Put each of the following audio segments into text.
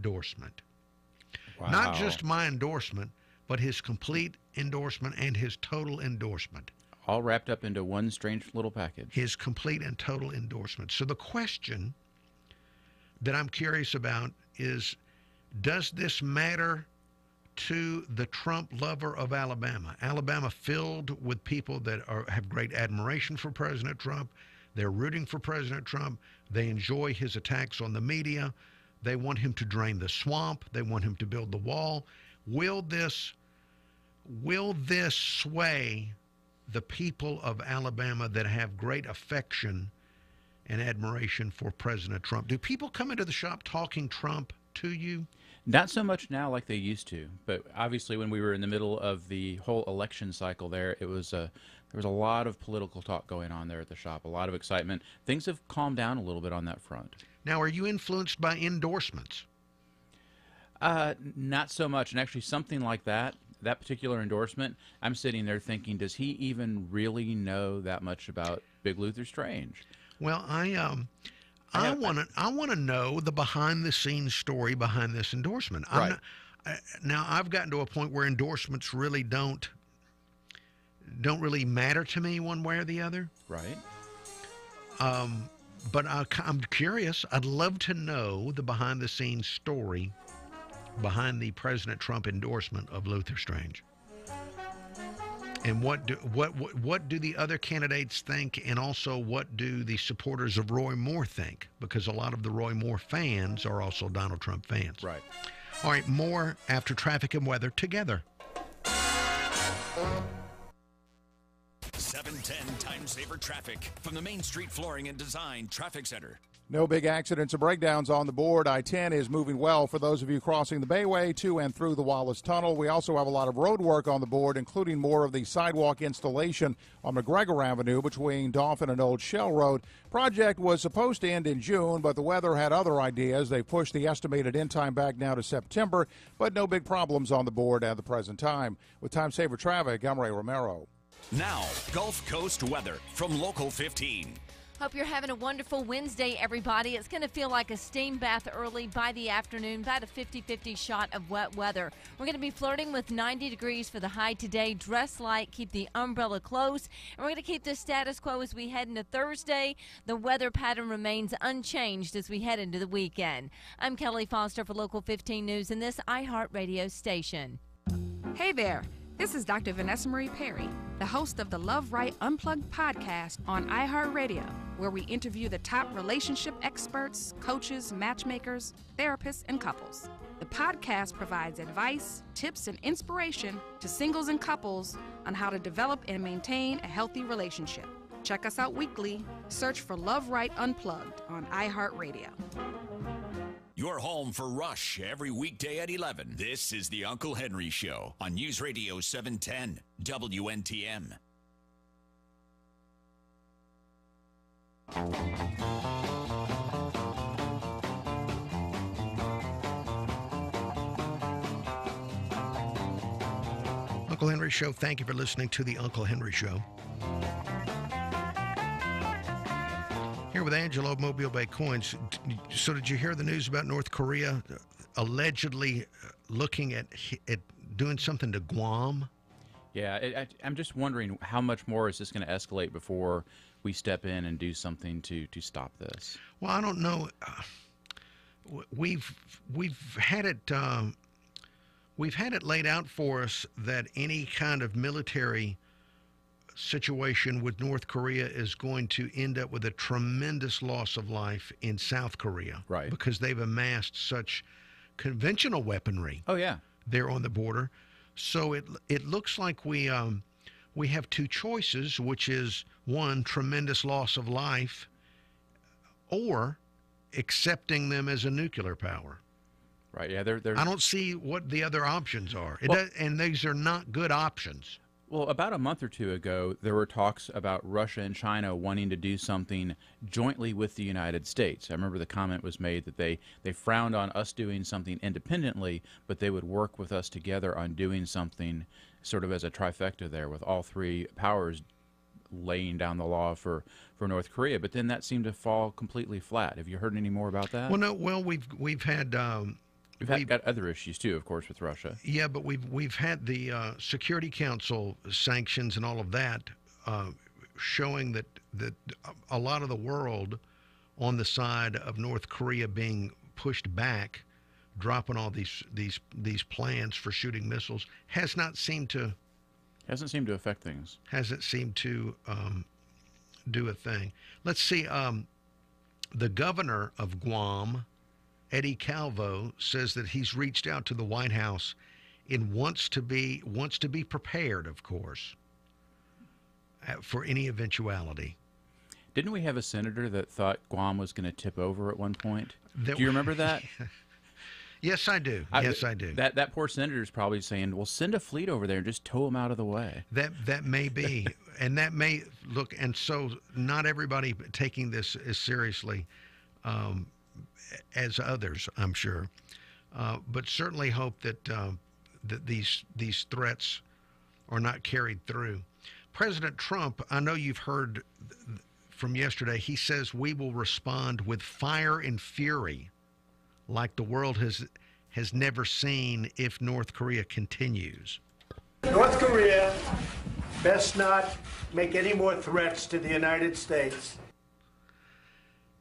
endorsement. Wow. Not just my endorsement, but his complete endorsement and his total endorsement. All wrapped up into one strange little package. His complete and total endorsement. So the question that I'm curious about is, does this matter to the Trump lover of Alabama? Alabama filled with people that have great admiration for President Trump. They're rooting for President Trump. They enjoy his attacks on the media. They want him to drain the swamp. They want him to build the wall. Will this sway the people of Alabama that have great affection and admiration for President Trump? Do people come into the shop talking Trump to you? Not so much now like they used to, but obviously when we were in the middle of the whole election cycle there was a lot of political talk going on there at the shop, a lot of excitement. Things have calmed down a little bit on that front. Now, are you influenced by endorsements? Not so much. And actually something like that particular endorsement, I'm sitting there thinking, does he even really know that much about Big Luther Strange? Well, I want to know the behind-the-scenes story behind this endorsement. Right. Now, I've gotten to a point where endorsements really don't really matter to me one way or the other. Right. But I'm curious. I'd love to know the behind-the-scenes story behind the President Trump endorsement of Luther Strange. And what do the other candidates think, and also what do the supporters of Roy Moore think? Because a lot of the Roy Moore fans are also Donald Trump fans. Right. All right, more after traffic and weather together. 710 Time Saver Traffic from the Main Street Flooring and Design Traffic Center. No big accidents or breakdowns on the board. I-10 is moving well for those of you crossing the Bayway to and through the Wallace Tunnel. We also have a lot of road work on the board, including more of the sidewalk installation on McGregor Avenue between Dauphin and Old Shell Road. Project was supposed to end in June, but the weather had other ideas. They pushed the estimated end time back now to September, but no big problems on the board at the present time. With Time Saver Traffic, I'm Ray Romero. Now, Gulf Coast weather from Local 15. Hope you're having a wonderful Wednesday, everybody. It's going to feel like a steam bath early by the afternoon, about a 50-50 shot of wet weather. We're going to be flirting with 90 degrees for the high today. Dress light, keep the umbrella close, and we're going to keep the status quo as we head into Thursday. The weather pattern remains unchanged as we head into the weekend. I'm Kelly Foster for Local 15 News in this iHeartRadio station. Hey there. This is Dr. Vanessa Marie Perry, the host of the Love Right Unplugged podcast on iHeartRadio, where we interview the top relationship experts, coaches, matchmakers, therapists, and couples. The podcast provides advice, tips, and inspiration to singles and couples on how to develop and maintain a healthy relationship. Check us out weekly. Search for Love Right Unplugged on iHeartRadio. You're home for Rush every weekday at 11. This is the Uncle Henry Show on News Radio 710 WNTM. Uncle Henry Show, thank you for listening to the Uncle Henry Show. Here with Angelo, Mobile Bay Coins. So did you hear the news about North Korea allegedly looking at doing something to Guam? Yeah, I'm just wondering how much more is this going to escalate before we step in and do something to stop this? Well, I don't know. We've had it laid out for us that any kind of military situation with North Korea is going to end up with a tremendous loss of life in South Korea. Right. Because they've amassed such conventional weaponry. Oh, yeah. There on the border. So it looks like we have two choices, which is one, tremendous loss of life, or accepting them as a nuclear power. Right. Yeah. They're I don't see what the other options are. And these are not good options. Well, about a month or two ago, there were talks about Russia and China wanting to do something jointly with the United States. I remember the comment was made that they frowned on us doing something independently, but they would work with us together on doing something sort of as a trifecta there, with all three powers laying down the law for North Korea. But then that seemed to fall completely flat. Have you heard any more about that? Well, no. Well, we've had We've got other issues too, of course, with Russia. Yeah, but we've had the Security Council sanctions and all of that, showing that a lot of the world on the side of North Korea being pushed back, dropping all these plans for shooting missiles, hasn't seemed to affect things. Hasn't seemed to do a thing. Let's see. The governor of Guam, Eddie Calvo, says that he's reached out to the White House and wants to be prepared, of course, for any eventuality. Didn't we have a senator that thought Guam was going to tip over at one point? Do you remember that? Yes, I do. Yes, I do. That poor senator is probably saying, well, send a fleet over there and just tow them out of the way. That may be. And that may look, and so not everybody taking this as seriously as others, I'm sure. But certainly hope that these threats are not carried through. President Trump, I know you've heard from yesterday, he says we will respond with fire and fury like the world has never seen if North Korea continues. North Korea best not make any more threats to the United States.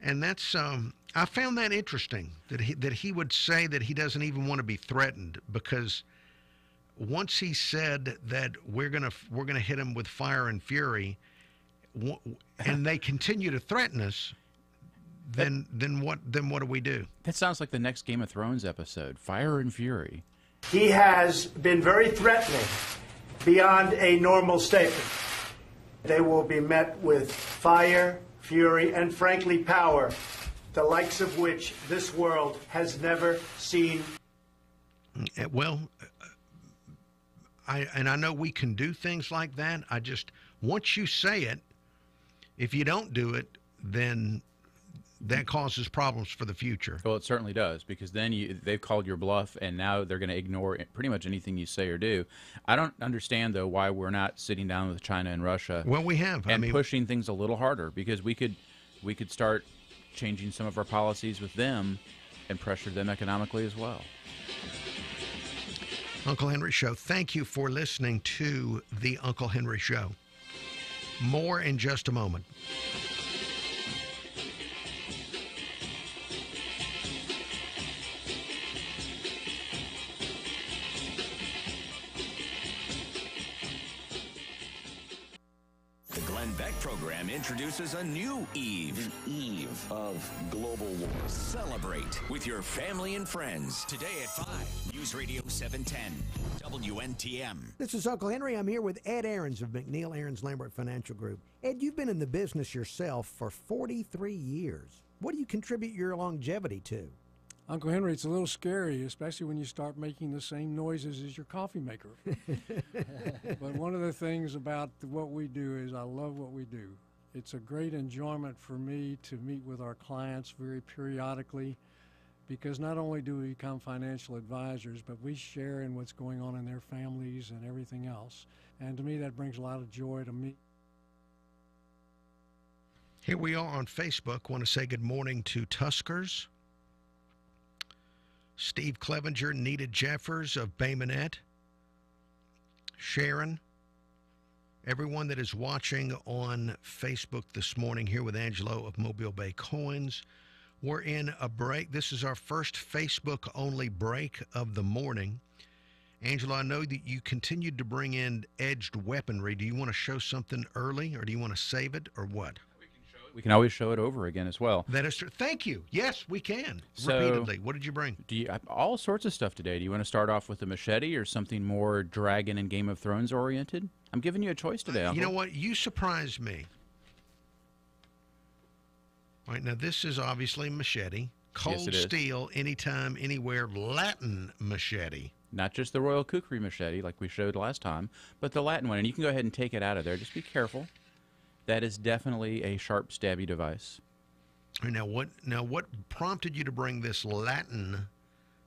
And that's I found that interesting that he would say that he doesn't even want to be threatened, because once he said that we're gonna hit him with fire and fury, and they continue to threaten us, then what do we do? That sounds like the next Game of Thrones episode, Fire and Fury. He has been very threatening beyond a normal statement. They will be met with fire, fury, and frankly power, the likes of which this world has never seen. Well, I know we can do things like that. I just, once you say it, if you don't do it, then that causes problems for the future. Well, it certainly does, because then they've called your bluff, and now they're going to ignore pretty much anything you say or do. I don't understand, though, why we're not sitting down with China and Russia. Well, we have. And pushing things a little harder, because we could start changing some of our policies with them and pressure them economically as well. Uncle Henry Show. Thank you for listening to the Uncle Henry Show. More in just a moment. The Glenn Beck program introduces a new eve. The eve of global war. Celebrate with your family and friends. Today at 5, News Radio 710, WNTM. This is Uncle Henry. I'm here with Ed Ahrens of McNeil Ahrens Lambert Financial Group. Ed, you've been in the business yourself for 43 years. What do you contribute your longevity to? Uncle Henry, it's a little scary, especially when you start making the same noises as your coffee maker. But one of the things about what we do is I love what we do. It's a great enjoyment for me to meet with our clients very periodically, because not only do we become financial advisors, but we share in what's going on in their families and everything else. And to me, that brings a lot of joy to me. Here we are on Facebook. Want to say good morning to Tuskers, Steve Clevenger, Nita Jeffers of Bay Minette, Sharon, everyone that is watching on Facebook this morning, here with Angelo of Mobile Bay Coins. We're in a break. This is our first Facebook-only break of the morning. Angelo, I know that you continued to bring in edged weaponry. Do you want to show something early, or do you want to save it, or what? We can always show it over again as well. That is true. Thank you. Yes, we can. So, repeatedly. What did you bring? All sorts of stuff today. Do you want to start off with a machete or something more Dragon and Game of Thrones oriented? I'm giving you a choice today, Uncle. You know what? You surprised me. All right, now this is obviously machete. Cold steel, anytime, anywhere, Latin machete. Not just the Royal Kukri machete like we showed last time, but the Latin one. And you can go ahead and take it out of there. Just be careful. That is definitely a sharp, stabby device. Now, what prompted you to bring this Latin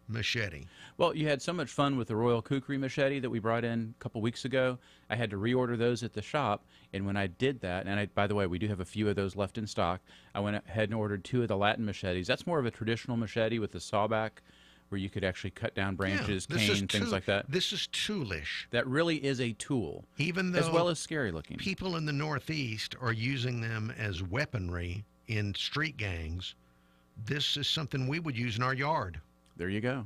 machete? Well, you had so much fun with the Royal Kukri machete that we brought in a couple weeks ago. I had to reorder those at the shop, and when I did that, and by the way, we do have a few of those left in stock, I went ahead and ordered 2 of the Latin machetes. That's more of a traditional machete with the sawback where you could actually cut down branches, this is cane, things like that. This is toolish. That really is a tool, Even though as well as scary looking. people in the Northeast are using them as weaponry in street gangs, this is something we would use in our yard. There you go.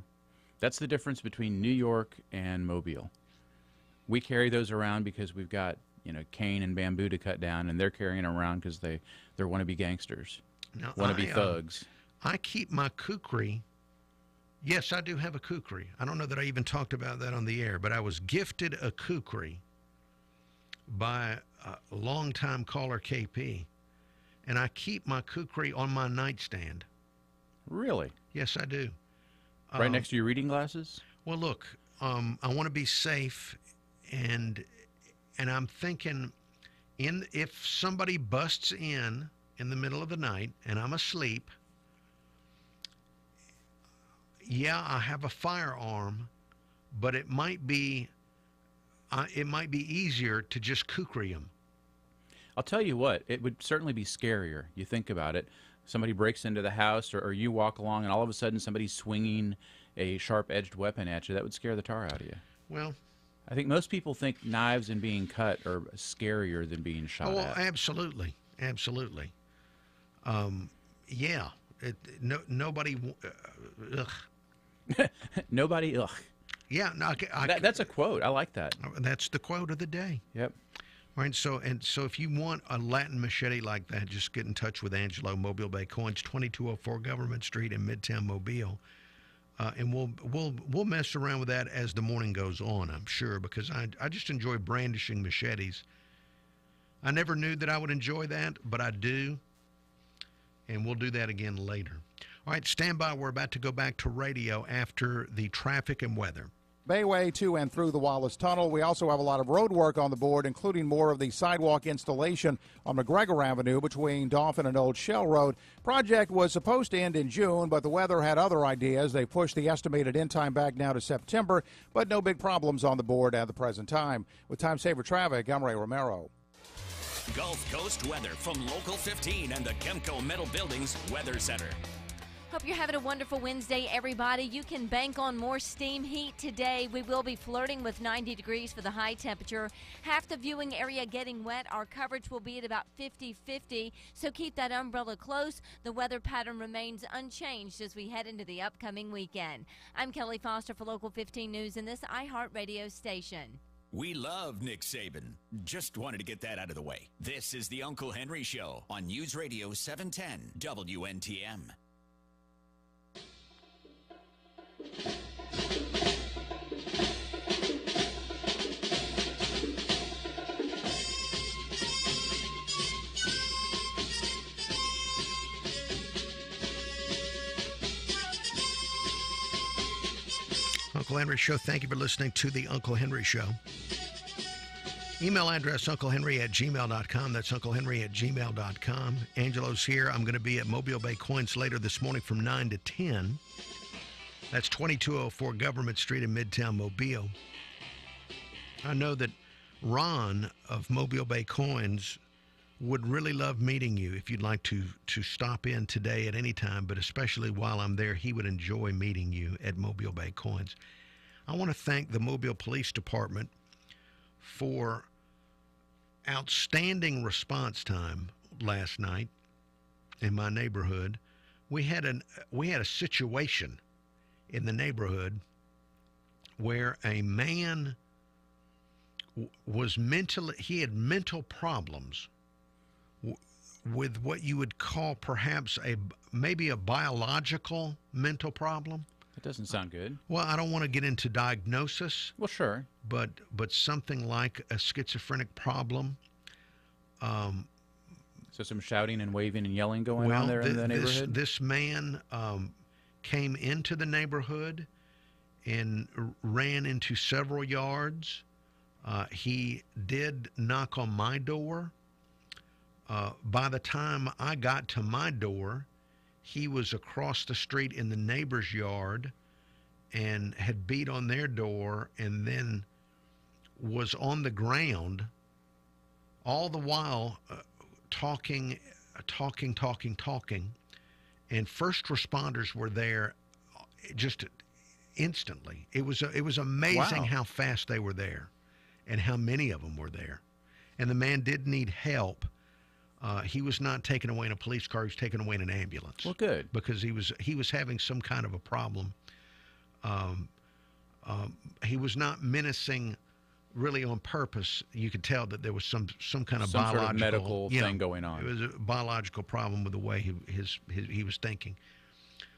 That's the difference between New York and Mobile. We carry those around because we've got, cane and bamboo to cut down, and they're carrying them around because they're wannabe gangsters, Now, wannabe thugs. I keep my kukri. Yes, I do have a kukri. I don't know that I even talked about that on the air, but I was gifted a kukri by a longtime caller KP, and I keep my kukri on my nightstand. Really? Yes, I do. Right next to your reading glasses? Well, look, I want to be safe, and I'm thinking, if somebody busts in the middle of the night and I'm asleep, yeah, I have a firearm, but it might be easier to just kukri them. I'll tell you what, it would certainly be scarier. You think about it. Somebody breaks into the house, or you walk along, and all of a sudden somebody's swinging a sharp-edged weapon at you. That would scare the tar out of you. Well, I think most people think knives and being cut are scarier than being shot at. Absolutely. Absolutely. Yeah. Nobody... ugh. Nobody, ugh. Yeah. No, That's a quote. I like that. That's the quote of the day. Yep. Right, so if you want a Latin machete like that, just get in touch with Angelo, Mobile Bay Coins, 2204 Government Street in Midtown Mobile, and we'll mess around with that as the morning goes on, I'm sure, because I just enjoy brandishing machetes. I never knew that I would enjoy that, but I do, and we'll do that again later. All right, stand by. We're about to go back to radio after the traffic and weather. Bayway to and through the Wallace Tunnel. We also have a lot of road work on the board, including more of the sidewalk installation on McGregor Avenue between Dauphin and Old Shell Road. Project was supposed to end in June, but the weather had other ideas. They pushed the estimated end time back now to September, but no big problems on the board at the present time. With Time Saver Traffic, I'm Ray Romero. Gulf Coast weather from Local 15 and the Kemco Metal Buildings Weather Center. Hope you're having a wonderful Wednesday, everybody. You can bank on more steam heat today. We will be flirting with 90 degrees for the high temperature. Half the viewing area getting wet. Our coverage will be at about 50-50, so keep that umbrella close. The weather pattern remains unchanged as we head into the upcoming weekend. I'm Kelly Foster for Local 15 News in this iHeartRadio station. We love Nick Saban. Just wanted to get that out of the way. This is the Uncle Henry Show on News Radio 710 WNTM. Uncle Henry Show. Thank you for listening to the Uncle Henry Show. Email address unclehenry@gmail.com. That's unclehenry@gmail.com. Angelo's here. I'm going to be at Mobile Bay Coins later this morning from 9 to 10. That's 2204 Government Street in Midtown Mobile. I know that Ron of Mobile Bay Coins would really love meeting you if you'd like to stop in today at any time, but especially while I'm there, he would enjoy meeting you at Mobile Bay Coins. I want to thank the Mobile Police Department for outstanding response time last night in my neighborhood. We had a situation in the neighborhood where a man was he had mental problems with what you would call perhaps maybe a biological mental problem. That doesn't sound good. Well, I don't want to get into diagnosis. Well, sure. But something like a schizophrenic problem. So some shouting and waving and yelling going on there in the neighborhood? This man came into the neighborhood and ran into several yards. He did knock on my door. By the time I got to my door, he was across the street in the neighbor's yard and had beat on their door and then was on the ground all the while talking. And first responders were there just instantly. It was amazing Wow. how fast they were there, and how many of them were there. And the man did need help. He was not taken away in a police car. He was taken away in an ambulance. Well, good. Because he was having some kind of a problem. He was not menacing really on purpose. You could tell that there was some kind of Some biological sort of medical thing going on. It was a biological problem with the way he was thinking.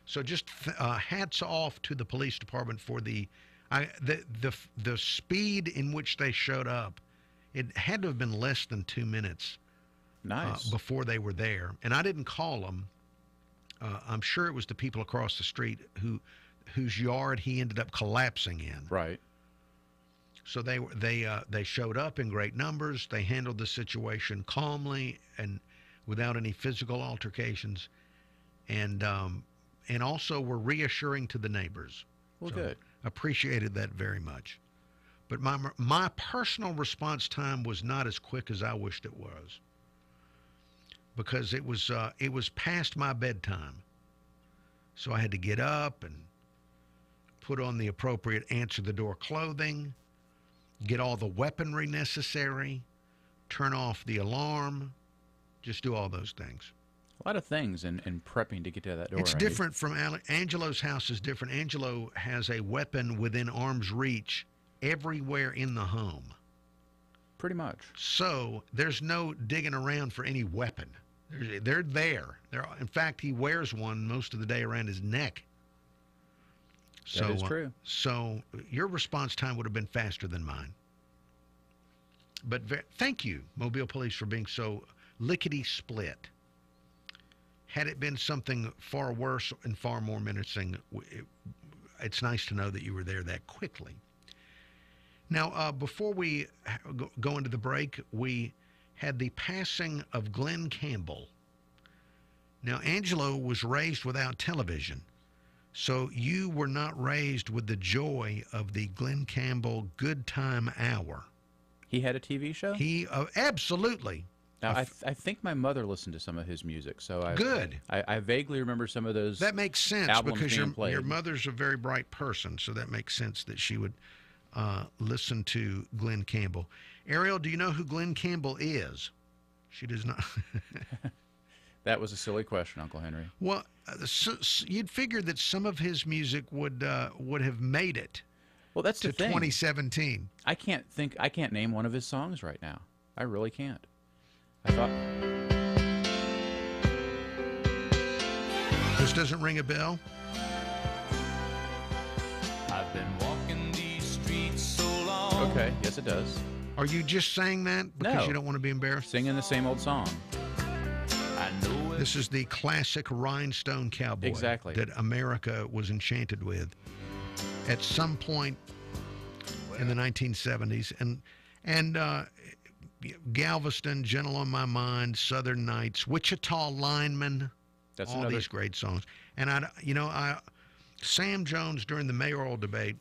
So just hats off to the police department for the speed in which they showed up. It had to have been less than 2 minutes. Nice. Before they were there. And I didn't call them. I'm sure it was the people across the street whose yard he ended up collapsing in. Right. So they showed up in great numbers. They handled the situation calmly and without any physical altercations, and also were reassuring to the neighbors. Well, So good. Appreciated that very much. But my personal response time was not as quick as I wished it was, because it was past my bedtime. So I had to get up and put on the appropriate answer the door clothing, get all the weaponry necessary, turn off the alarm, just do all those things. A lot of things in prepping to get to that door. It's Andy. different from Angelo's house is different. Angelo has a weapon within arm's reach everywhere in the home. Pretty much. So there's no digging around for any weapon. They're there. In fact, he wears one most of the day around his neck. That is true. So your response time would have been faster than mine. But thank you, Mobile Police, for being so lickety-split. Had it been something far worse and far more menacing, it's nice to know that you were there that quickly. Now, before we go into the break, we had the passing of Glenn Campbell. Now, Angelo was raised without television, so you were not raised with the joy of the Glenn Campbell Good Time Hour. He had a TV show? He absolutely. Now, I think my mother listened to some of his music, so Good. I vaguely remember some of those. That makes sense albums because being played. your mother's a very bright person, so that makes sense that she would listen to Glenn Campbell. Ariel, do you know who Glenn Campbell is? She does not. That was a silly question, Uncle Henry. Well, you'd figure that some of his music would have made it. Well, that's to the thing. 2017. I can't name one of his songs right now. I really can't. I thought. This doesn't ring a bell? I've been walking these streets so long. Okay, yes it does. Are you just saying that because No. you don't want to be embarrassed? Singing the same old song. I know it. This is the classic rhinestone cowboy Exactly. that America was enchanted with at some point in the 1970s. And Galveston, Gentle on My Mind, Southern Nights, Wichita Lineman, That's all another. these great songs. And Sam Jones during the mayoral debate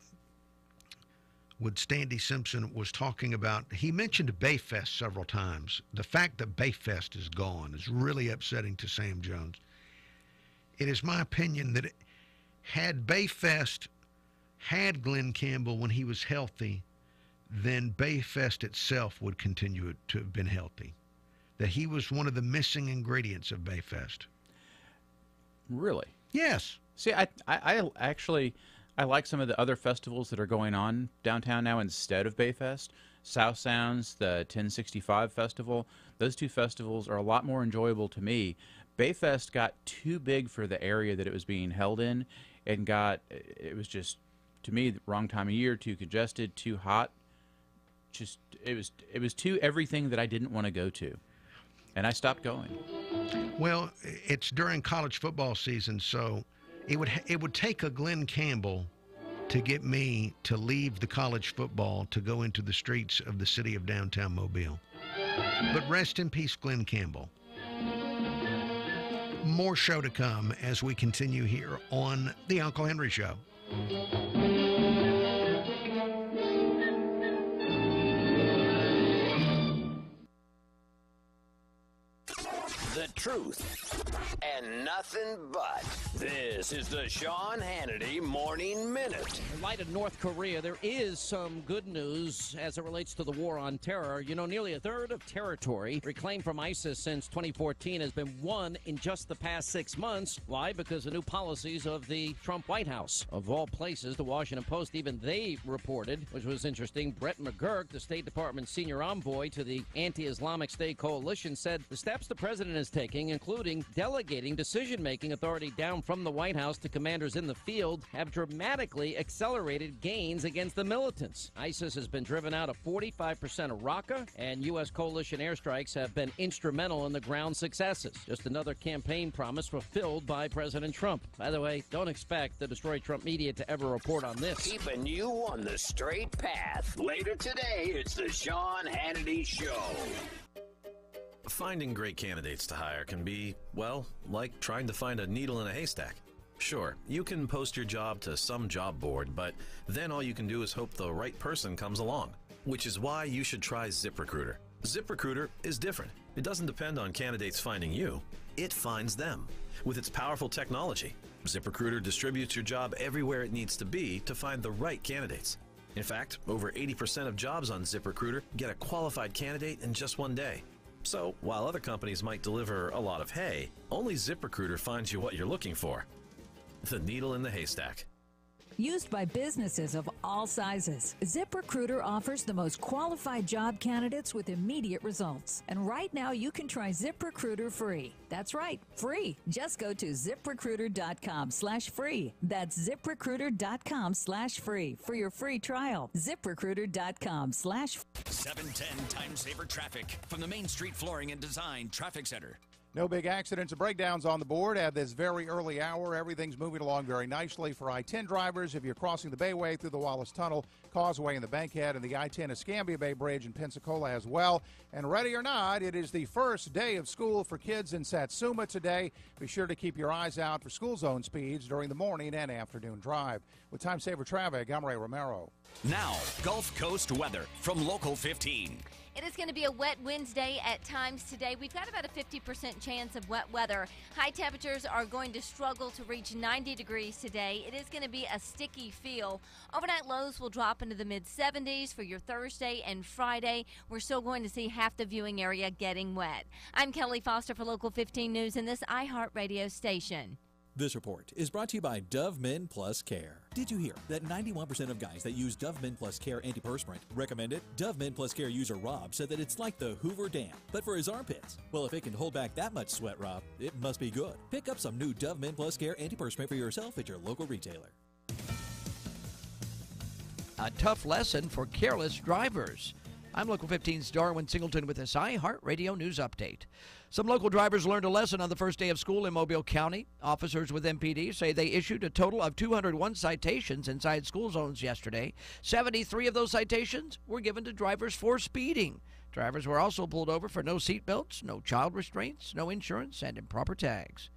with Standy Simpson was talking about, he mentioned Bayfest several times. The fact that Bayfest is gone is really upsetting to Sam Jones. It is my opinion that had Bayfest had Glenn Campbell when he was healthy, then Bayfest itself would continue to have been healthy. That he was one of the missing ingredients of Bayfest. Really? Yes. See, I actually like some of the other festivals that are going on downtown now instead of Bayfest. South Sounds, the 1065 Festival. Those two festivals are a lot more enjoyable to me. Bayfest got too big for the area that it was being held in, and it was just, to me, the wrong time of year, too congested, too hot. Just it was too everything that I didn't want to go to, and I stopped going. Well, it's during college football season, so it would take a Glenn Campbell to get me to leave the college football to go into the streets of the city of downtown Mobile. But rest in peace, Glenn Campbell. More show to come as we continue here on The Uncle Henry Show. The truth, and nothing but. This is the Sean Hannity Morning Minute. In light of North Korea, there is some good news as it relates to the war on terror. You know, nearly a third of territory reclaimed from ISIS since 2014 has been won in just the past 6 months. Why? Because of new policies of the Trump White House. Of all places, the Washington Post, even they reported, which was interesting, Brett McGurk, the State Department's senior envoy to the anti-Islamic State coalition, said the steps the president is taking, including delegating decision-making authority down from the White House to commanders in the field, have dramatically accelerated gains against the militants. ISIS has been driven out of 45% of Raqqa, and U.S. coalition airstrikes have been instrumental in the ground successes. Just another campaign promise fulfilled by President Trump. By the way, don't expect the Destroy Trump media to ever report on this. Keeping you on the straight path. Later today, it's the Sean Hannity Show. Finding great candidates to hire can be, well, like trying to find a needle in a haystack. Sure, you can post your job to some job board, but then all you can do is hope the right person comes along. Which is why you should try ZipRecruiter. ZipRecruiter is different. It doesn't depend on candidates finding you. It finds them. With its powerful technology, ZipRecruiter distributes your job everywhere it needs to be to find the right candidates. In fact, over 80% of jobs on ZipRecruiter get a qualified candidate in just one day. So, while other companies might deliver a lot of hay, only ZipRecruiter finds you what you're looking for. The needle in the haystack. Used by businesses of all sizes, ZipRecruiter offers the most qualified job candidates with immediate results. And right now you can try ZipRecruiter free. That's right, free. Just go to ZipRecruiter.com/free. That's ZipRecruiter.com/free for your free trial. ZipRecruiter.com/free. 710 Time Saver Traffic from the Main Street Flooring and Design Traffic Center. No big accidents or breakdowns on the board at this very early hour. Everything's moving along very nicely for I-10 drivers. If you're crossing the Bayway through the Wallace Tunnel, Causeway, and the Bankhead, and the I-10 Escambia Bay Bridge in Pensacola as well. And ready or not, it is the first day of school for kids in Satsuma today. Be sure to keep your eyes out for school zone speeds during the morning and afternoon drive. With Time Saver Traffic, I'm Ray Romero. Now, Gulf Coast weather from Local 15. It is going to be a wet Wednesday at times today. We've got about a 50% chance of wet weather. High temperatures are going to struggle to reach 90 degrees today. It is going to be a sticky feel. Overnight lows will drop into the mid-70s for your Thursday and Friday. We're still going to see half the viewing area getting wet. I'm Kelly Foster for Local 15 News in this iHeartRadio station. This report is brought to you by Dove Men Plus Care. Did you hear that 91% of guys that use Dove Men Plus Care antiperspirant recommend it? Dove Men Plus Care user Rob said that it's like the Hoover Dam, but for his armpits. Well, if it can hold back that much sweat, Rob, it must be good. Pick up some new Dove Men Plus Care antiperspirant for yourself at your local retailer. A tough lesson for careless drivers. I'm Local 15's Darwin Singleton with this iHeartRadio News Update. Some local drivers learned a lesson on the first day of school in Mobile County. Officers with MPD say they issued a total of 201 citations inside school zones yesterday. 73 of those citations were given to drivers for speeding. Drivers were also pulled over for no seatbelts, no child restraints, no insurance, and improper tags.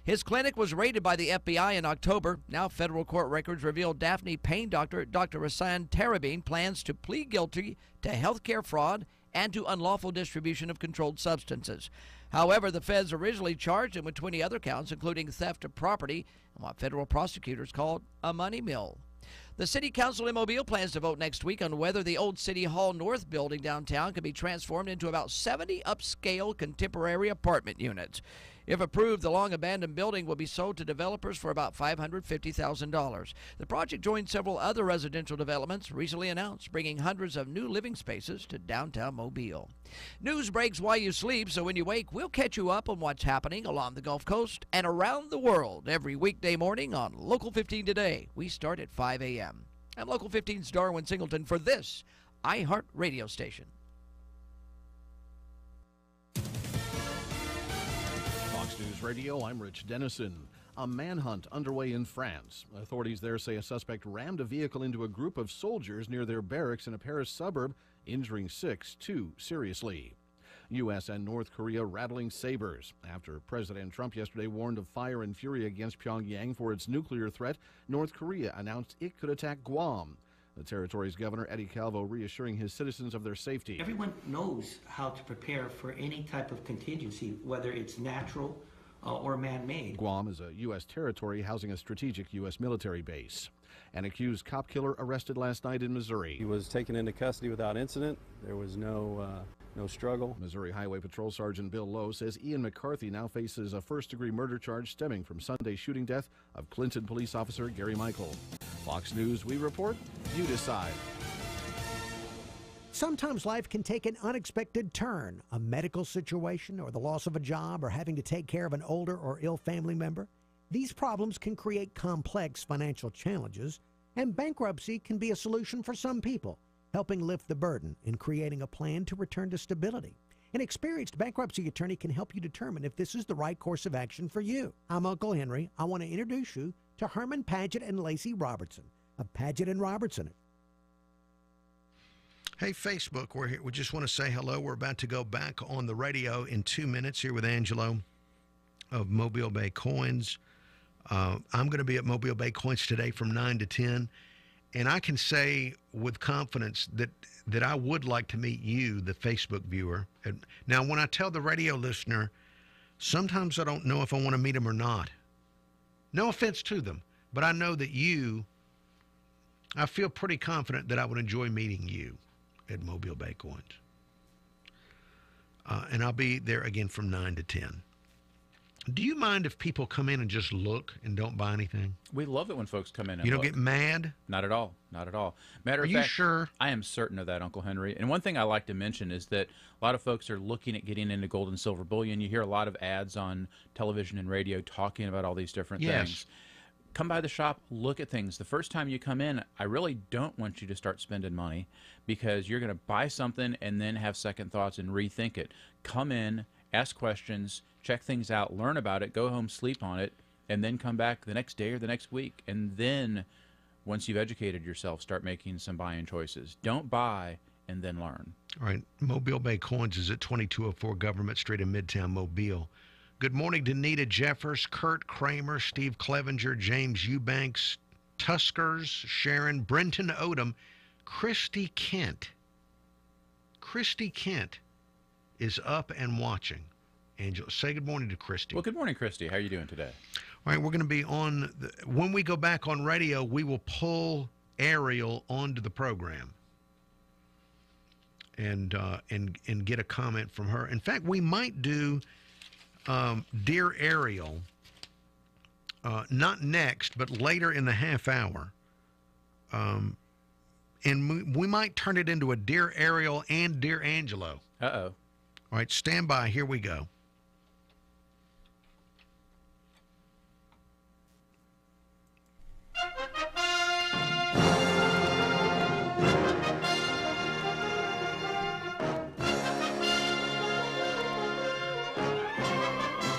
His clinic was raided by the FBI in October. Now federal court records reveal Daphne pain doctor Dr. Rasan Tarabine plans to plead guilty to health care fraud and to unlawful distribution of controlled substances. However, the feds originally charged him with 20 other counts, including theft of property and what federal prosecutors called a money mill. The City Council in Mobile plans to vote next week on whether the old City Hall North building downtown can be transformed into about 70 upscale contemporary apartment units. If approved, the long-abandoned building will be sold to developers for about $550,000. The project joins several other residential developments recently announced, bringing hundreds of new living spaces to downtown Mobile. News breaks while you sleep, so when you wake, we'll catch you up on what's happening along the Gulf Coast and around the world every weekday morning on Local 15 Today. We start at 5 a.m. I'm Local 15's Darwin Singleton for this iHeart radio station. Fox News Radio, I'm Rich Dennison. A manhunt underway in France. Authorities there say a suspect rammed a vehicle into a group of soldiers near their barracks in a Paris suburb, injuring 6, 2 seriously. U.S. and North Korea rattling sabers. After President Trump yesterday warned of fire and fury against Pyongyang for its nuclear threat, North Korea announced it could attack Guam. The territory's Governor Eddie Calvo reassuring his citizens of their safety. Everyone knows how to prepare for any type of contingency, whether it's natural or man-made. Guam is a U.S. territory housing a strategic U.S. military base. An accused cop killer arrested last night in Missouri. He was taken into custody without incident. There was no struggle. Missouri Highway Patrol Sergeant Bill Lowe says Ian McCarthy now faces a first-degree murder charge stemming from Sunday's shooting death of Clinton police officer Gary Michael. Fox News, we report, you decide. Sometimes life can take an unexpected turn, a medical situation or the loss of a job or having to take care of an older or ill family member. These problems can create complex financial challenges, and bankruptcy can be a solution for some people, helping lift the burden and creating a plan to return to stability. An experienced bankruptcy attorney can help you determine if this is the right course of action for you. I'm Uncle Henry. I want to introduce you to Herman Paget and Lacey Robertson of Paget and Robertson. Hey, Facebook, we're here. We just want to say hello. We're about to go back on the radio in 2 minutes here with Angelo of Mobile Bay Coins. I'm going to be at Mobile Bay Coins today from 9 to 10. And I can say with confidence that I would like to meet you, the Facebook viewer. Now, when I tell the radio listener, sometimes I don't know if I want to meet them or not. No offense to them, but I know that I feel pretty confident that I would enjoy meeting you at Mobile Bay Coins. And I'll be there again from 9 to 10. Do you mind if people come in and just look and don't buy anything? We love it when folks come in and You don't look. get mad? Not at all. Not at all. Matter of Are fact, you sure? I am certain of that, Uncle Henry. And one thing I like to mention is that a lot of folks are looking at getting into gold and silver bullion. You hear a lot of ads on television and radio talking about all these different things. Come by the shop, look at things. The first time you come in, I really don't want you to start spending money because you're going to buy something and then have second thoughts and rethink it. Come in, ask questions, check things out, learn about it, go home, sleep on it, and then come back the next day or the next week. And then once you've educated yourself, start making some buying choices. Don't buy and then learn. All right. Mobile Bay Coins is at 2204 Government Street in Midtown Mobile. Good morning to Nita Jeffers, Kurt Kramer, Steve Clevenger, James Eubanks, Tuskers, Sharon, Brenton Odom, Christy Kent. Christy Kent is up and watching. Angel, say good morning to Christy. Well, good morning, Christy. How are you doing today? All right, we're going to be on, when we go back on radio, we will pull Ariel onto the program and get a comment from her. In fact, we might do Dear Ariel, not next, but later in the half hour. And we might turn it into a Dear Ariel and Dear Angelo. Uh-oh. All right, stand by. Here we go.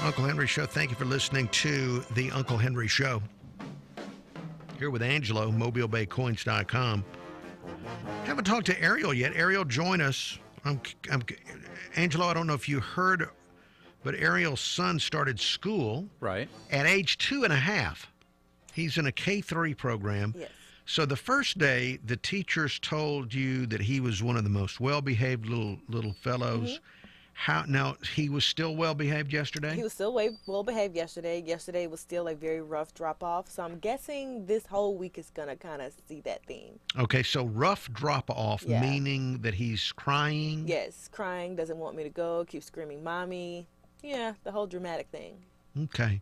Uncle Henry Show. Thank you for listening to the Uncle Henry Show. Here with Angelo, MobileBayCoins.com. Haven't talked to Ariel yet. Ariel, join us. Angelo, I don't know if you heard, but Ariel's son started school right at age 2.5. He's in a K-3 program. Yes. So the first day, the teachers told you that he was one of the most well-behaved little fellows. Mm-hmm. Now, he was still well-behaved yesterday? He was still well-behaved yesterday. Yesterday was still a very rough drop-off. So I'm guessing this whole week is going to kind of see that theme. Okay, so rough drop-off, meaning that he's crying? Yes, crying, doesn't want me to go, keeps screaming, Mommy. Yeah, the whole dramatic thing. Okay.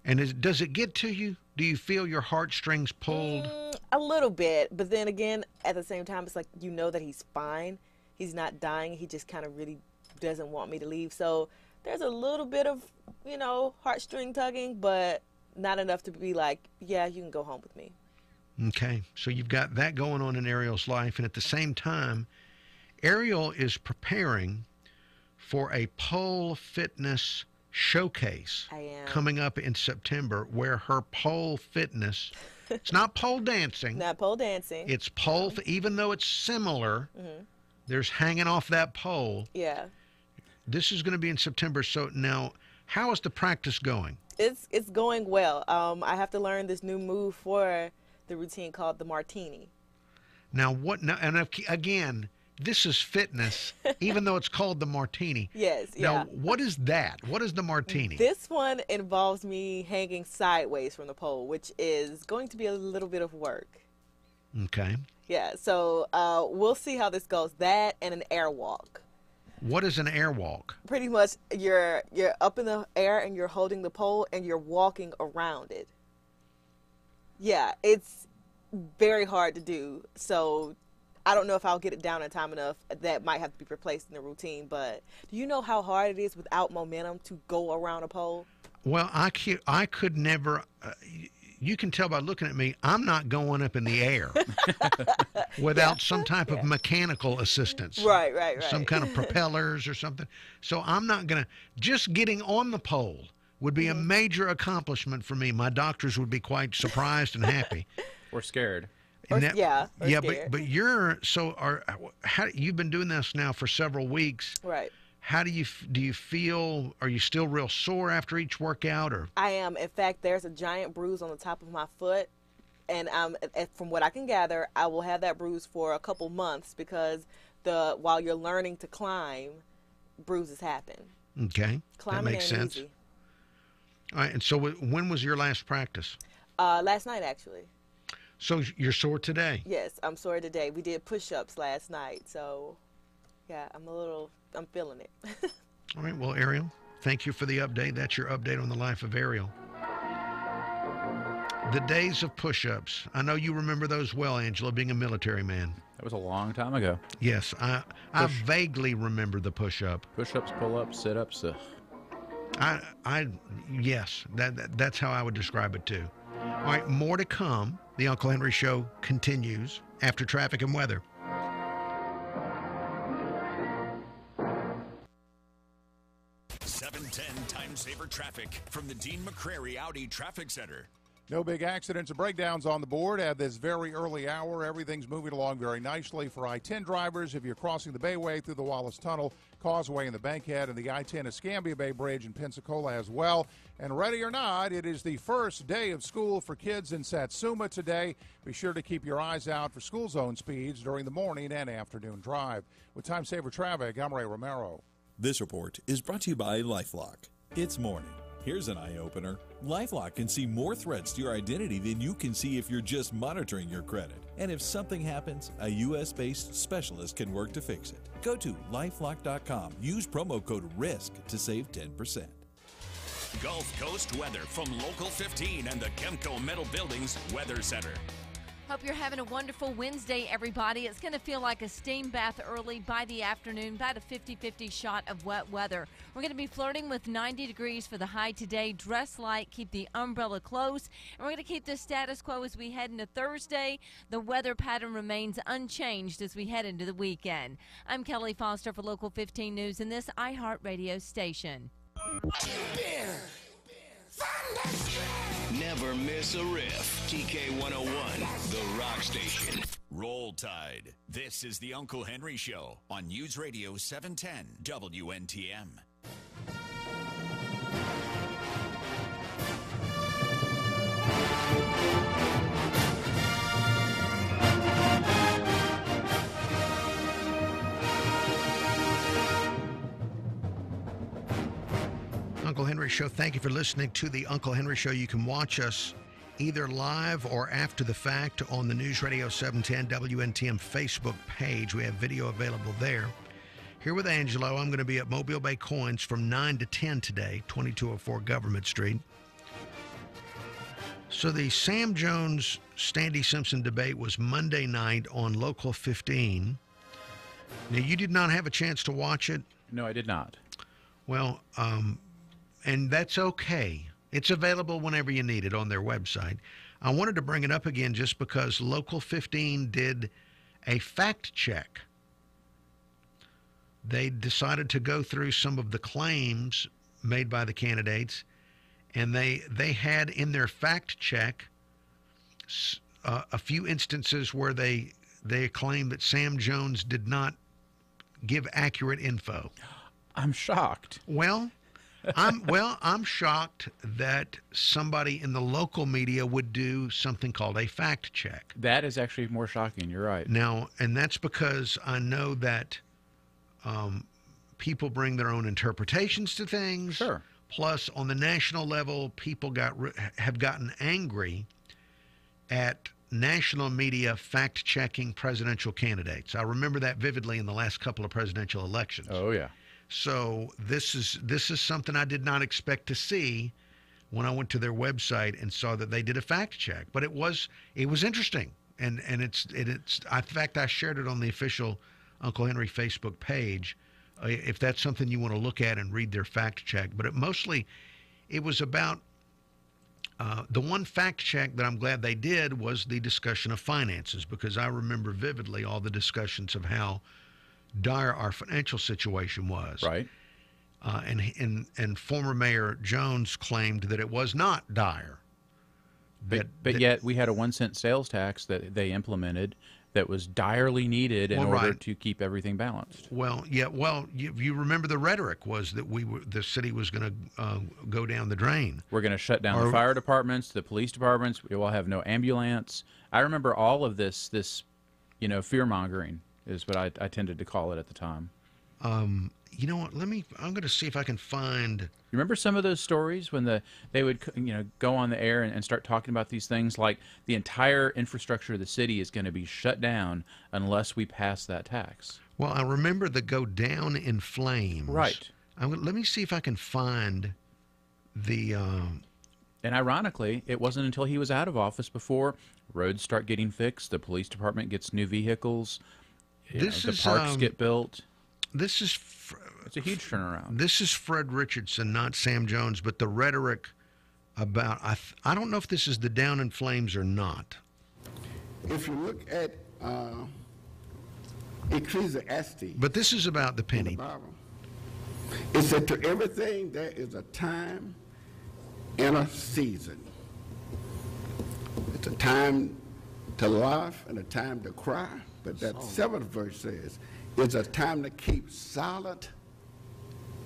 And does it get to you? Do you feel your heartstrings pulled? A little bit. But then again, at the same time, it's like you know that he's fine. He's not dying. He just kind of really doesn't want me to leave. So there's a little bit of, heartstring tugging, but not enough to be like, yeah, you can go home with me. Okay. So you've got that going on in Ariel's life. And at the same time, Ariel is preparing for a pole fitness showcase coming up in September where her pole fitness, it's not pole dancing. Not pole dancing. It's pole, even though it's similar, there's hanging off that pole. Yeah. This is going to be in September. So now, how is the practice going? It's going well. I have to learn this new move for the routine called the martini. Now, what? Now, and again, this is fitness, even though it's called the martini. Yes, Now, yeah. what is that? What is the martini? This one involves me hanging sideways from the pole, which is going to be a little bit of work. Okay. Yeah, so we'll see how this goes. That and an airwalk. What is an airwalk? Pretty much, you're up in the air and you're holding the pole and you're walking around it. Yeah, it's very hard to do. So I don't know if I'll get it down in time enough. That might have to be replaced in the routine. But do you know how hard it is without momentum to go around a pole? Well, I could never. You can tell by looking at me, I'm not going up in the air without some type of mechanical assistance. Right. Some kind of propellers or something. So I'm not going to. Just getting on the pole would be a major accomplishment for me. My doctors would be quite surprised and happy. Or scared. Yeah, but you're you've been doing this now for several weeks. Right. How do you feel? Are you still real sore after each workout, or? I am. In fact, there's a giant bruise on the top of my foot, and from what I can gather, I will have that bruise for a couple months because while you're learning to climb, bruises happen. Okay, Climbing that makes sense. Easy. All right, and so when was your last practice? Last night, actually. So you're sore today? Yes, I'm sore today. We did push-ups last night, so yeah, I'm feeling it. All right, well, Ariel, thank you for the update. That's your update on the life of Ariel. The days of push-ups. I know you remember those well, Angela, being a military man. That was a long time ago. Yes, I vaguely remember the push-up. Push-ups, pull-ups, sit-ups. Yes, that's how I would describe it too. All right, more to come. The Uncle Henry Show continues after traffic and weather. Time saver traffic from the Dean McCrary Audi Traffic Center. No big accidents or breakdowns on the board at this very early hour. Everything's moving along very nicely for I-10 drivers. If you're crossing the Bayway through the Wallace Tunnel, Causeway in the Bankhead, and the I-10 Escambia Bay Bridge in Pensacola as well. And ready or not, it is the first day of school for kids in Satsuma today. Be sure to keep your eyes out for school zone speeds during the morning and afternoon drive. With Time Saver Traffic, I'm Ray Romero. This report is brought to you by LifeLock. It's morning. Here's an eye-opener. LifeLock can see more threats to your identity than you can see if you're just monitoring your credit. And if something happens, a U.S.-based specialist can work to fix it. Go to LifeLock.com. Use promo code RISK to save 10%. Gulf Coast weather from Local 15 and the Kemco Metal Buildings Weather Center. Hope you're having a wonderful Wednesday, everybody. It's going to feel like a steam bath early by the afternoon, about a 50-50 shot of wet weather. We're going to be flirting with 90 degrees for the high today. Dress light, keep the umbrella close, and we're going to keep the status quo as we head into Thursday. The weather pattern remains unchanged as we head into the weekend. I'm Kelly Foster for Local 15 News in this iHeartRadio station. Never miss a riff. TK 101, the rock station. Roll Tide. This is the Uncle Henry Show on News Radio 710 WNTM. Uncle Henry Show. Thank you for listening to the Uncle Henry Show. You can watch us either live or after the fact on the News Radio 710 WNTM Facebook page. We have video available there. Here with Angelo, I'm going to be at Mobile Bay Coins from 9 to 10 today, 2204 Government Street. So the Sam Jones-Standy Simpson debate was Monday night on Local 15. Now, you did not have a chance to watch it? No, I did not. Well, and that's okay. It's available whenever you need it on their website. I wanted to bring it up again just because Local 15 did a fact check. They decided to go through some of the claims made by the candidates, and they had in their fact check a few instances where they claimed that Sam Jones did not give accurate info. I'm shocked. Well, I'm shocked that somebody in the local media would do something called a fact check. That is actually more shocking. You're right. Now, and that's because I know that people bring their own interpretations to things. Sure. Plus, on the national level, people have gotten angry at national media fact-checking presidential candidates. I remember that vividly in the last couple of presidential elections. Oh yeah. So this is something I did not expect to see when I went to their website and saw that they did a fact check. But it was interesting, and it's in fact I shared it on the official Uncle Henry Facebook page. If that's something you want to look at and read their fact check, but it was about the one fact check that I'm glad they did was the discussion of finances, because I remember vividly all the discussions of how dire our financial situation was. Right. And former Mayor Jones claimed that it was not dire. But yet we had a 1 cent sales tax that they implemented that was direly needed in order to keep everything balanced. Well, yeah. Well, you remember the rhetoric was that the city was going to go down the drain. We're going to shut down the fire departments, the police departments. We will have no ambulance. I remember all of this, fear mongering is what I tended to call it at the time. You know what? I'm going to see if I can find. You remember some of those stories when they would go on the air and start talking about these things like the entire infrastructure of the city is going to be shut down unless we pass that tax. Well, I remember the go down in flames. Right. Let me see if I can find the. And ironically, it wasn't until he was out of office before roads start getting fixed, the police department gets new vehicles, the parks get built. This is it's a huge turnaround. This is Fred Richardson, not Sam Jones, but the rhetoric about I don't know if this is the down in flames or not. If you look at Ecclesiastes, but this is about the penny. It said, to everything there is a time and a season. It's a time to laugh and a time to cry. But that 7th verse says, it's a time to keep silent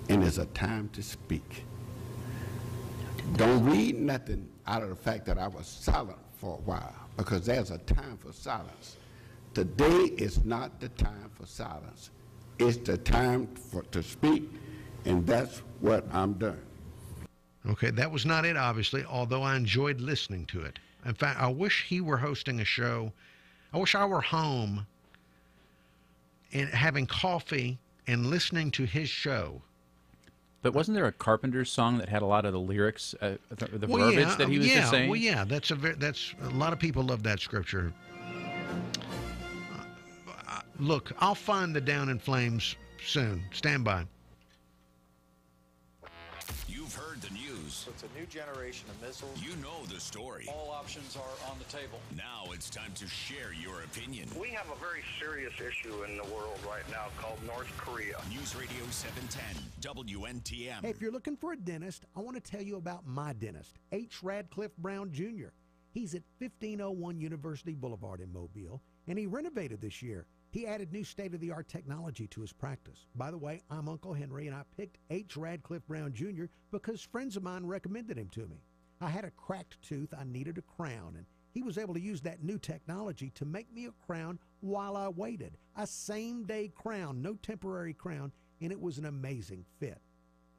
and it's a time to speak. Don't read nothing out of the fact that I was silent for a while, because there's a time for silence. Today is not the time for silence. It's the time to speak, and that's what I'm doing. Okay, that was not it, obviously, although I enjoyed listening to it. In fact, I wish he were hosting a show. I wish I were home and having coffee and listening to his show. But wasn't there a Carpenters song that had a lot of the lyrics, the verbiage that he was just saying? Well, yeah, that's a lot of people love that scripture. Look, I'll find the Down in Flames soon. Stand by. You've heard the news. It's a new generation of missiles. You know the story. All options are on the table. Now it's time to share your opinion. We have a very serious issue in the world right now called North Korea. News Radio 710, WNTM. Hey, if you're looking for a dentist, I want to tell you about my dentist, H. Radcliffe Brown Jr. He's at 1501 University Boulevard in Mobile, and he renovated this year. He added new state-of-the-art technology to his practice. By the way, I'm Uncle Henry, and I picked H. Radcliffe Brown Jr. because friends of mine recommended him to me. I had a cracked tooth. I needed a crown, and he was able to use that new technology to make me a crown while I waited. A same-day crown, no temporary crown, and it was an amazing fit.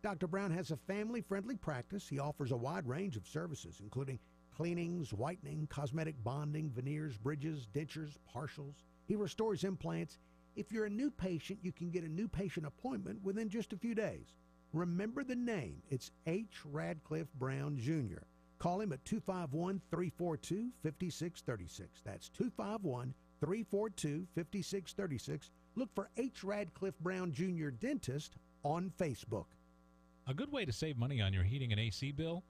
Dr. Brown has a family-friendly practice. He offers a wide range of services, including cleanings, whitening, cosmetic bonding, veneers, bridges, dentures, partials. He restores implants. If you're a new patient, you can get a new patient appointment within just a few days. Remember the name. It's H. Radcliffe Brown Jr. Call him at 251-342-5636. That's 251-342-5636. Look for H. Radcliffe Brown Jr. Dentist on Facebook. A good way to save money on your heating and AC bill?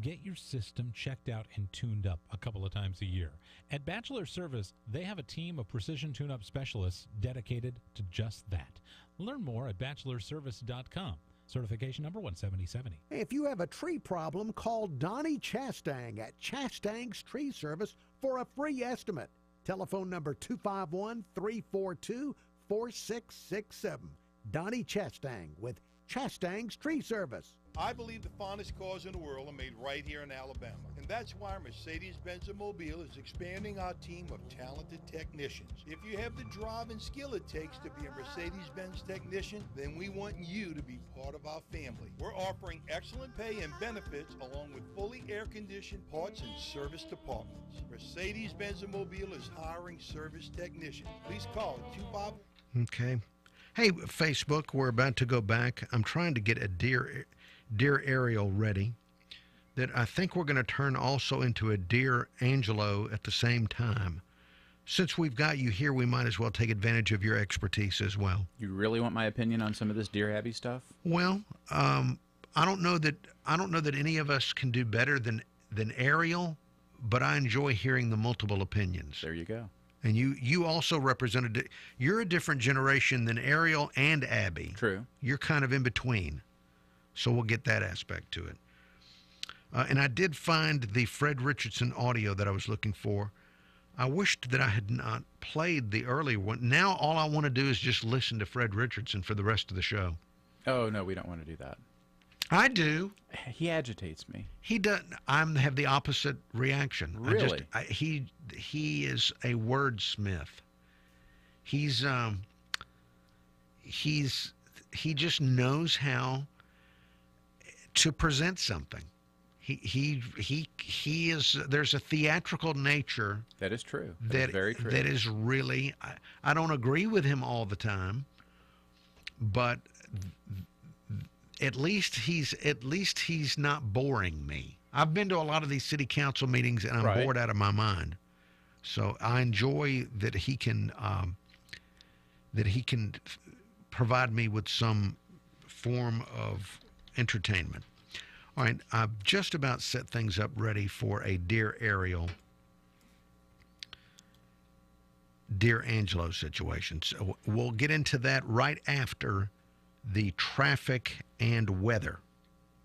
Get your system checked out and tuned up a couple of times a year. At Bachelor Service, they have a team of precision tune-up specialists dedicated to just that. Learn more at bachelorservice.com. Certification number 17070. Hey, if you have a tree problem, call Donnie Chastang at Chastang's Tree Service for a free estimate. Telephone number 251-342-4667. Donnie Chastang with Chastang's Tree Service. I believe the finest cars in the world are made right here in Alabama. And that's why Mercedes-Benz of Mobile is expanding our team of talented technicians. If you have the drive and skill it takes to be a Mercedes-Benz technician, then we want you to be part of our family. We're offering excellent pay and benefits along with fully air-conditioned parts and service departments. Mercedes-Benz of Mobile is hiring service technicians. Please call 25. Okay. Hey, Facebook, we're about to go back. I'm trying to get a Dear Ariel ready that I think we're going to turn also into a Dear Angelo at the same time. Since we've got you here, we might as well take advantage of your expertise as well. You really want my opinion on some of this Dear Abby stuff? Well, I don't know that any of us can do better than Ariel, but I enjoy hearing the multiple opinions. There you go. And you also represented, you're a different generation than Ariel and Abby. True. You're kind of in between. So we'll get that aspect to it. And I did find the Fred Richardson audio that I was looking for. I wished that I had not played the early one. Now all I want to do is just listen to Fred Richardson for the rest of the show. Oh, no, we don't want to do that. I do. He agitates me. He doesn't. I have the opposite reaction. Really? He is a wordsmith. He just knows how to present something. He is. There's a theatrical nature. That is true. That is very true. That is really. I don't agree with him all the time, but at least he's not boring me. I've been to a lot of these city council meetings and I'm bored out of my mind. So I enjoy that he can provide me with some form of entertainment. All right, I've just about set things up ready for a Dear Ariel, Dear Angelo situation. So we'll get into that right after the traffic and weather.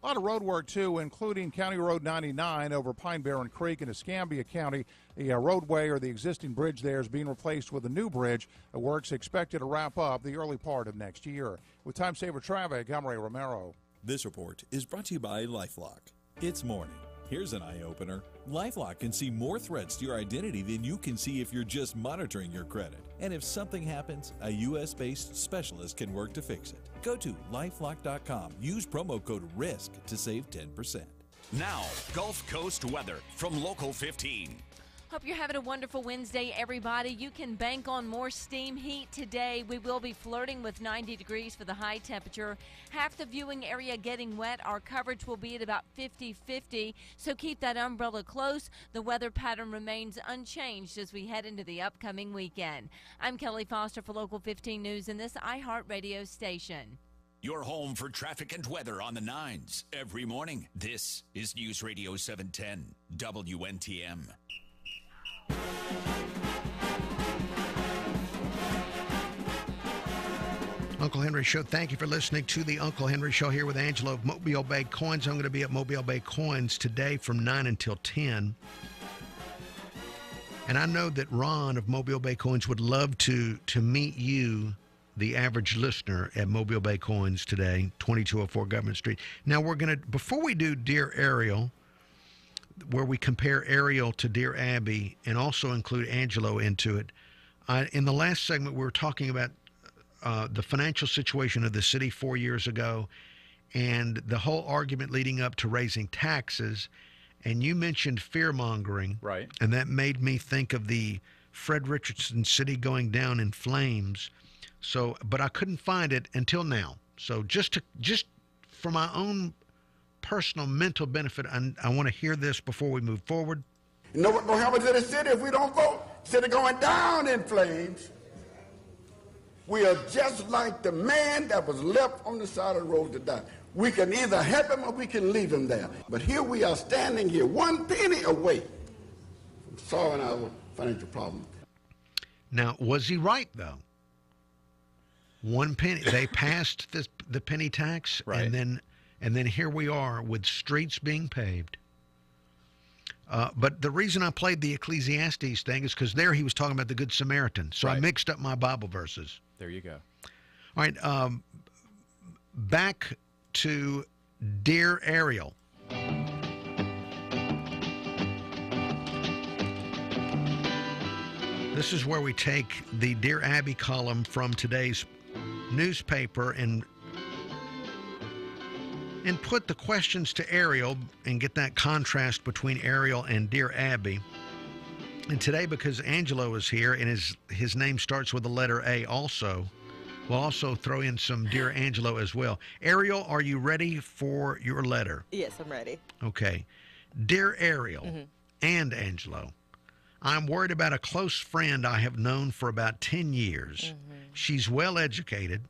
A lot of road work, too, including County Road 99 over Pine Barren Creek in Escambia County. The roadway or the existing bridge there is being replaced with a new bridge. The work's expected to wrap up the early part of next year. With Time Saver Traffic, I'm Ray Romero. This report is brought to you by LifeLock. It's morning. Here's an eye-opener. LifeLock can see more threats to your identity than you can see if you're just monitoring your credit. And if something happens, a U.S.-based specialist can work to fix it. Go to LifeLock.com. Use promo code RISK to save 10%. Now, Gulf Coast weather from Local 15. Hope you're having a wonderful Wednesday, everybody. You can bank on more steam heat today. We will be flirting with 90 degrees for the high temperature. Half the viewing area getting wet. Our coverage will be at about 50-50, so keep that umbrella close. The weather pattern remains unchanged as we head into the upcoming weekend. I'm Kelly Foster for Local 15 News in this iHeartRadio station. Your home for traffic and weather on the 9s every morning. This is News Radio 710 WNTM. Uncle Henry Show. Thank you for listening to the Uncle Henry Show here with Angelo of Mobile Bay Coins. I'm going to be at Mobile Bay Coins today from 9 until 10. And I know that Ron of Mobile Bay Coins would love to meet you, the average listener, at Mobile Bay Coins today, 2204 Government Street. Now, we're going to, before we do Dear Ariel, where we compare Ariel to Dear Abby and also include Angelo into it, in the last segment, we were talking about the financial situation of the city 4 years ago and the whole argument leading up to raising taxes. And you mentioned fear-mongering. Right. And that made me think of the Fred Richardson city going down in flames. So, but I couldn't find it until now. So just for my own personal mental benefit, I want to hear this before we move forward. You know what's going to happen to the city if we don't vote? City going down in flames. We are just like the man that was left on the side of the road to die. We can either help him or we can leave him there. But here we are standing here, 1 penny away from solving our financial problem. Now, was he right, though? 1 penny. They passed the penny tax, right. and then here we are with streets being paved. But the reason I played the Ecclesiastes thing is because there he was talking about the Good Samaritan. So right. I mixed up my Bible verses. There you go. All right. back to Dear Ariel. This is where we take the Dear Abby column from today's newspaper and put the questions to Ariel and get that contrast between Ariel and Dear Abby. And today, because Angelo is here and his name starts with the letter A also, we'll also throw in some Dear Angelo as well. Ariel, are you ready for your letter? Yes, I'm ready. Okay. Dear Ariel and Angelo, I'm worried about a close friend I have known for about 10 years. She's well educated,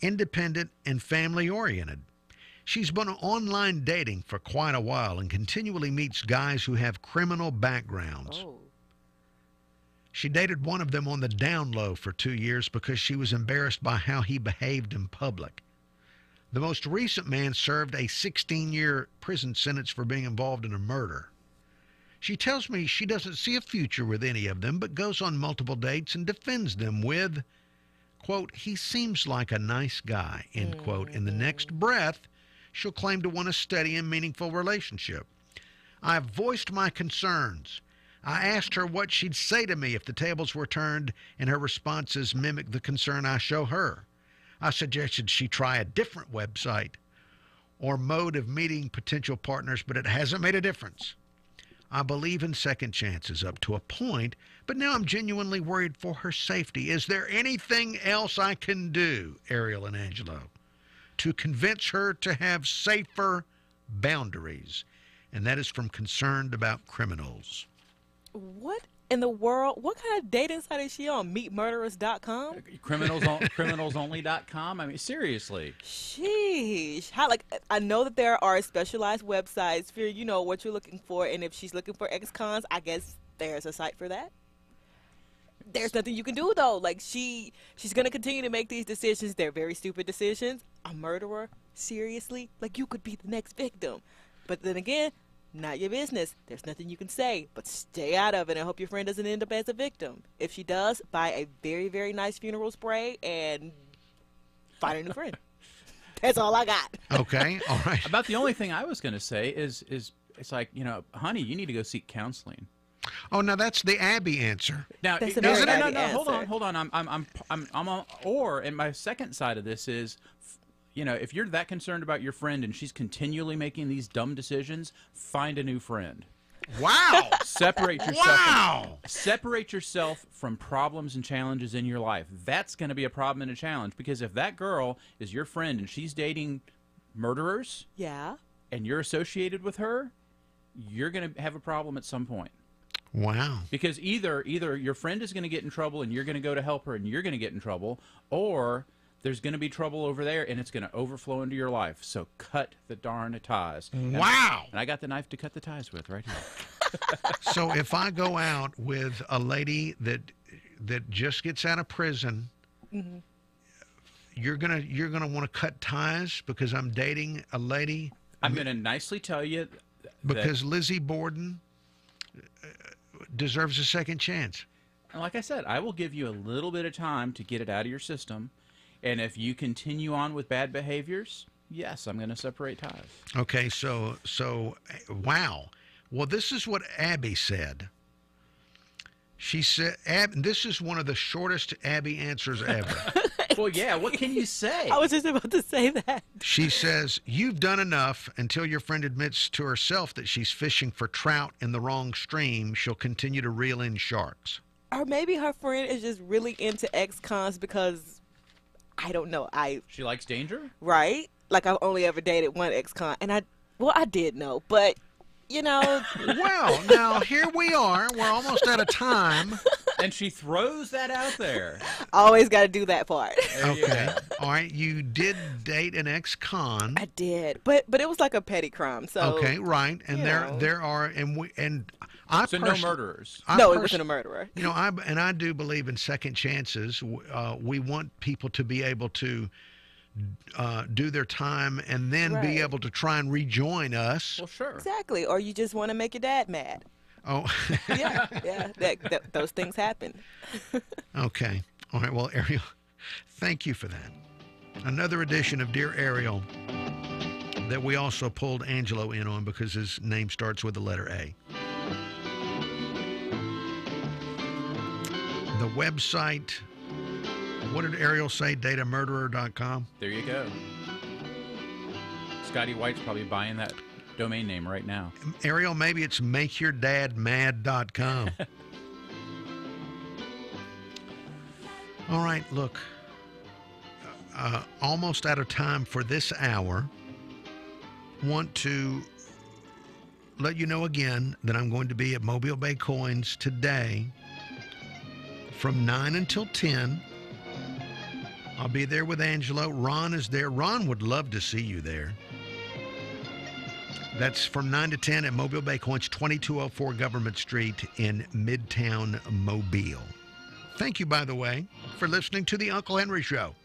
independent, and family oriented. She's been online dating for quite a while and continually meets guys who have criminal backgrounds. She dated one of them on the down low for 2 years because she was embarrassed by how he behaved in public. The most recent man served a 16-year prison sentence for being involved in a murder. She tells me she doesn't see a future with any of them, but goes on multiple dates and defends them with, quote, he seems like a nice guy, end quote. In the next breath, she'll claim to want a steady and meaningful relationship. I've voiced my concerns. I asked her what she'd say to me if the tables were turned and her responses mimicked the concern I show her. I suggested she try a different website or mode of meeting potential partners, but it hasn't made a difference. I believe in second chances up to a point, but now I'm genuinely worried for her safety. Is there anything else I can do, Ariel and Angelo, to convince her to have safer boundaries? And that is from Concerned About Criminals. What in the world? What kind of dating site is she on? Meetmurderers.com? Criminalsonly.com? I mean, seriously. Sheesh. How, like, I know that there are specialized websites for, you know, what you're looking for, and if she's looking for ex-cons, I guess there's a site for that. There's nothing you can do, though. Like, she's going to continue to make these decisions. They're very stupid decisions. A murderer? Seriously? Like, you could be the next victim. But then again, not your business. There's nothing you can say, but stay out of it and hope your friend doesn't end up as a victim. If she does, buy a very, very nice funeral spray and find a new friend. That's all I got. Okay, all right. About the only thing I was going to say is it's like, you know, honey, you need to go seek counseling. Oh, now that's the Abby answer. Now, That's a no, very no, Abby hold answer. on. I'm on. Or, and my second side of this is, you know, if you're that concerned about your friend and she's continually making these dumb decisions, find a new friend. Wow. Separate yourself. Wow. Separate yourself from problems and challenges in your life. That's going to be a problem and a challenge, because if that girl is your friend and she's dating murderers, Yeah. and you're associated with her, you're going to have a problem at some point. Wow. Because either your friend is going to get in trouble and you're going to go to help her and you're going to get in trouble, or there's going to be trouble over there and it's going to overflow into your life. So cut the darn ties. Wow. And I got the knife to cut the ties with right here. So if I go out with a lady that just gets out of prison, you're gonna want to cut ties because I'm dating a lady. I'm going to nicely tell you because Lizzie Borden deserves a second chance. And like I said, I will give you a little bit of time to get it out of your system. And if you continue on with bad behaviors, yes, I'm going to separate ties. Okay, so wow. Well, this is what Abby said. She said, this is one of the shortest Abby answers ever. Well, yeah, what can you say? I was just about to say that. She says, you've done enough until your friend admits to herself that she's fishing for trout in the wrong stream. She'll continue to reel in sharks. Or maybe her friend is just really into ex-cons because, I don't know, She likes danger? Right? Like, I've only ever dated one ex-con, and I did know, but, you know. Well, now, here we are. We're almost out of time. And she throws that out there. Always got to do that part. Okay. All right. You did date an ex-con. I did, but it was like a petty crime. So okay, right. And there are, and I so no murderers. No, it wasn't a murderer. You know, I do believe in second chances. We want people to be able to do their time and then be able to try and rejoin us. Well, sure. Exactly. Or you just want to make your dad mad. Oh. yeah. Those things happen. Okay. All right. Well, Ariel, thank you for that. Another edition of Dear Ariel that we also pulled Angelo in on because his name starts with the letter A. The website, what did Ariel say? Datamurderer.com? There you go. Scotty White's probably buying that domain name right now. Ariel, maybe it's makeyourdadmad.com. All right, look, almost out of time for this hour. Want to let you know again that I'm going to be at Mobile Bay Coins today from 9 until 10. I'll be there with Angelo. Ron is there. Ron would love to see you there. That's from 9 to 10 at Mobile Bay Coins, 2204 Government Street in Midtown Mobile. Thank you, by the way, for listening to the Uncle Henry Show.